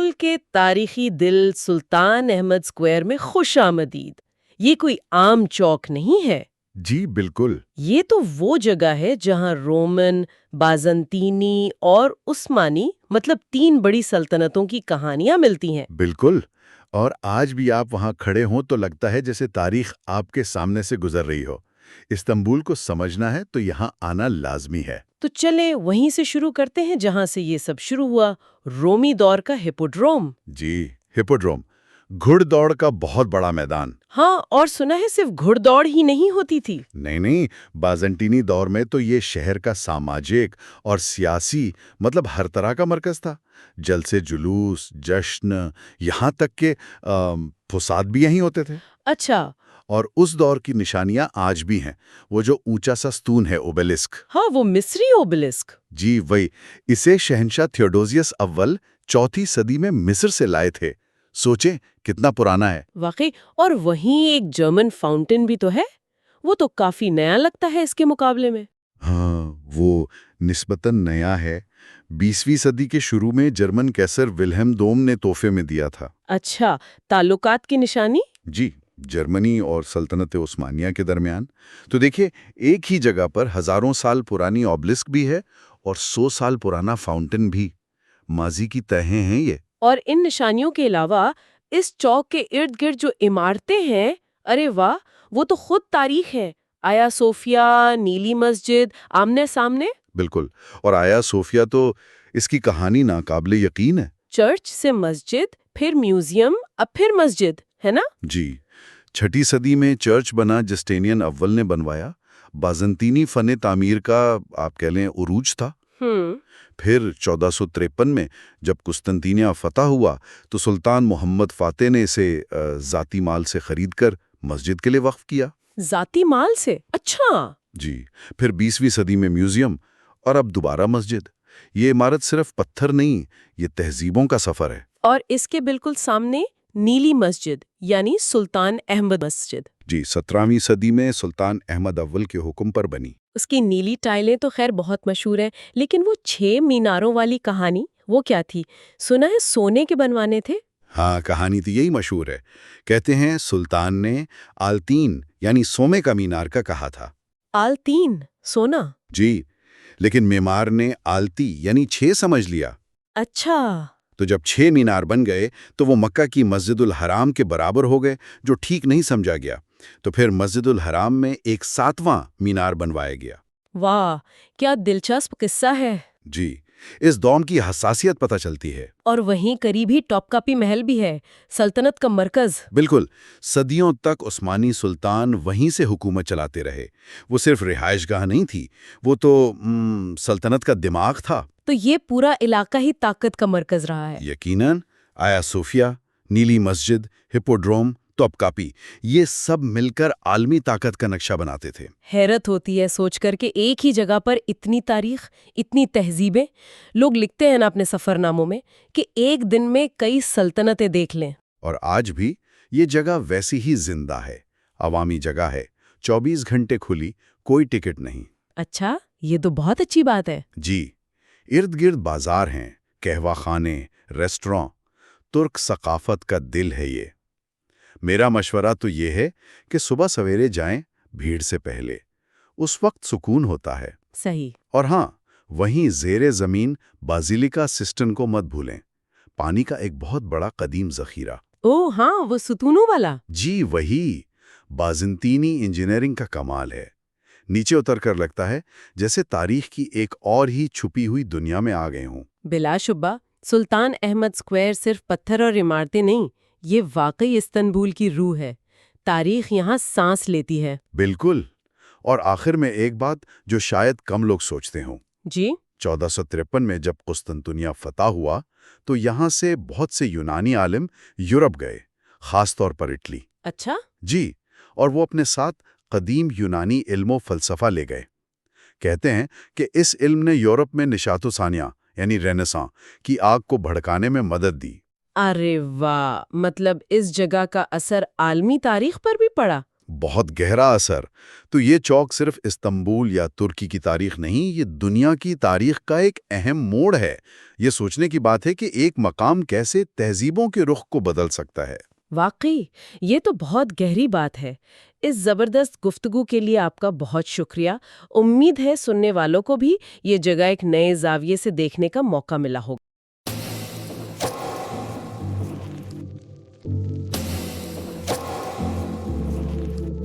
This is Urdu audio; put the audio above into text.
استنبول کے تاریخی دل سلطان احمد اسکوائر میں خوش آمدید۔ یہ کوئی عام چوک نہیں ہے۔ جی بالکل۔ یہ تو وہ جگہ ہے جہاں رومن، بازنطینی اور عثمانی مطلب تین بڑی سلطنتوں کی کہانیاں ملتی ہیں۔ بالکل، اور آج بھی آپ وہاں کھڑے ہوں تو لگتا ہے جیسے تاریخ آپ کے سامنے سے گزر رہی ہو۔ استنبول کو سمجھنا ہے تو یہاں آنا لازمی ہے۔ تو چلیں وہیں سے شروع کرتے ہیں جہاں سے یہ سب شروع ہوا، رومی دور کا ہپوڈروم۔ جی، ہپوڈروم، گھڑ دوڑ کا بہت بڑا میدان۔ ہاں، اور سنا ہے صرف گھڑ دوڑ ہی نہیں ہوتی تھی۔ نہیں، بازنطینی دور میں تو یہ شہر کا ساماجک اور سیاسی مطلب ہر طرح کا مرکز تھا۔ جلسے، جلوس، جشن، یہاں تک کہ فساد بھی یہیں ہوتے تھے۔ اچھا۔ اور اس دور کی نشانیاں آج بھی ہیں، وہ جو اونچا سا ستون ہے اوبیلسک۔ ہاں، وہ مصری اوبیلسک۔ جی وہی، اسے شہنشاہ تھیوڈوسیوس اول 4 صدی میں مصر سے لائے تھے۔ سوچیں کتنا پرانا ہے۔ واقعی، اور وہیں ایک جرمن فاؤنٹین بھی تو ہے، وہ تو کافی نیا لگتا ہے اس کے مقابلے میں۔ ہاں، وہ نسبتاً نیا ہے۔ 20ویں صدی کے شروع میں جرمن کیسر ولہم دوم نے تحفے میں دیا تھا۔ اچھا، تعلقات کی نشانی؟ جی، جرمنی اور سلطنت عثمانیہ کے درمیان۔ تو دیکھیے، ایک ہی جگہ پر ہزاروں سال پرانی اوبلسک بھی ہے اور 100 سال پرانا فاؤنٹین بھی۔ ماضی کی تہیں ہیں یہ۔ اور ان نشانیوں کے علاوہ اس چوک کے ارد گرد جو عمارتیں ہیں، ارے واہ، وہ تو خود تاریخ ہے۔ آیا صوفیہ، نیلی مسجد، آمنے سامنے۔ بالکل، اور آیا صوفیہ تو اس کی کہانی ناقابل یقین ہے۔ چرچ سے مسجد، پھر میوزیم، اب پھر مسجد، ہے نا؟ جی، 6 صدی میں چرچ بنا، جسٹینین اول نے بنوایا۔ بازنطینی فن تعمیر کا آپ کہہ لیں عروج تھا۔ پھر 1453 میں جب قسطنطینیہ فتح ہوا تو سلطان محمد فاتح نے اسے ذاتی مال سے خرید کر مسجد کے لیے وقف کیا۔ ذاتی مال سے؟ اچھا۔ جی، پھر 20ویں صدی میں میوزیم، اور اب دوبارہ مسجد۔ یہ عمارت صرف پتھر نہیں، یہ تہذیبوں کا سفر ہے۔ اور اس کے بالکل سامنے نیلی مسجد، یعنی سلطان احمد مسجد۔ جی، 17ویں صدی میں سلطان احمد اول کے حکم پر بنی۔ اس کی نیلی ٹائلیں تو خیر بہت مشہور ہیں، لیکن وہ 6 میناروں والی کہانی وہ کیا تھی؟ سنا ہے سونے کے بنوانے تھے؟ ہاں، کہانی تو یہی مشہور ہے۔ کہتے ہیں سلطان نے آلتین یعنی سونے کا مینار کا کہا تھا۔ آلتین، سونا؟ جی، لیکن معمار نے آلتی یعنی 6 سمجھ لیا۔ اچھا۔ تو جب 6 مینار بن گئے تو وہ مکہ کی مسجد الحرام کے برابر ہو گئے، جو ٹھیک نہیں سمجھا گیا۔ تو پھر مسجد الحرام میں ایک 7واں مینار بنوایا گیا۔ واہ، کیا دلچسپ قصہ ہے۔ جی، اس دوم کی حساسیت پتہ چلتی ہے۔ اور وہیں قریب ہی ٹاپ کاپی محل بھی ہے، سلطنت کا مرکز۔ بالکل، صدیوں تک عثمانی سلطان وہیں سے حکومت چلاتے رہے۔ وہ صرف رہائش گاہ نہیں تھی، وہ تو سلطنت کا دماغ تھا۔ تو یہ پورا علاقہ ہی طاقت کا مرکز رہا ہے۔ یقیناً، آیا صوفیہ، نیلی مسجد، ہپوڈروم، ٹاپ کاپی، یہ سب مل کر عالمی طاقت کا نقشہ بناتے تھے۔ حیرت ہوتی ہے سوچ کر کہ ایک ہی جگہ پر اتنی تاریخ، اتنی تہذیبیں۔ لوگ لکھتے ہیں نا اپنے سفر ناموں میں کہ ایک دن میں کئی سلطنتیں دیکھ لیں۔ اور آج بھی یہ جگہ ویسی ہی زندہ ہے، عوامی جگہ ہے، 24 گھنٹے کھلی، کوئی ٹکٹ نہیں۔ اچھا، یہ تو بہت اچھی بات ہے۔ جی، ارد گرد بازار ہیں، قہوہ خانے، ریسٹوراں، ترک ثقافت کا دل ہے یہ۔ میرا مشورہ تو یہ ہے کہ صبح سویرے جائیں، بھیڑ سے پہلے، اس وقت سکون ہوتا ہے۔ صحیح۔ اور ہاں، وہیں زیر زمین بازیلیکا سسٹن کو مت بھولیں، پانی کا ایک بہت بڑا قدیم ذخیرہ۔ اوہ ہاں، وہ ستونوں والا۔ جی وہی، بازنطینی انجینئرنگ کا کمال ہے۔ نیچے اتر کر لگتا ہے جیسے تاریخ کی ایک اور ہی چھپی ہوئی دنیا میں آ گئے ہوں۔ بلا شبہ، سلطان احمد اسکوائر صرف پتھر اور عمارتیں نہیں، یہ واقعی استنبول کی روح ہے۔ تاریخ یہاں سانس لیتی ہے۔ بالکل، اور آخر میں ایک بات جو شاید کم لوگ سوچتے ہوں۔ جی؟ 1453 میں جب قسطنطنیہ فتح ہوا تو یہاں سے بہت سے یونانی عالم یورپ گئے، خاص طور پر اٹلی۔ اچھا؟ جی، اور وہ اپنے ساتھ قدیم یونانی علم و فلسفہ لے گئے۔ کہتے ہیں کہ اس علم نے یورپ میں نشاط و ثانیہ یعنی رینیساں کی آگ کو بھڑکانے میں مدد دی۔ ارے واہ، مطلب اس جگہ کا اثر عالمی تاریخ پر بھی پڑا۔ بہت گہرا اثر۔ تو یہ چوک صرف استنبول یا ترکی کی تاریخ نہیں، یہ دنیا کی تاریخ کا ایک اہم موڑ ہے۔ یہ سوچنے کی بات ہے کہ ایک مقام کیسے تہذیبوں کے رخ کو بدل سکتا ہے۔ واقعی یہ تو بہت گہری بات ہے۔ اس زبردست گفتگو کے لیے آپ کا بہت شکریہ۔ امید ہے سننے والوں کو بھی یہ جگہ ایک نئے زاویے سے دیکھنے کا موقع ملا ہوگا۔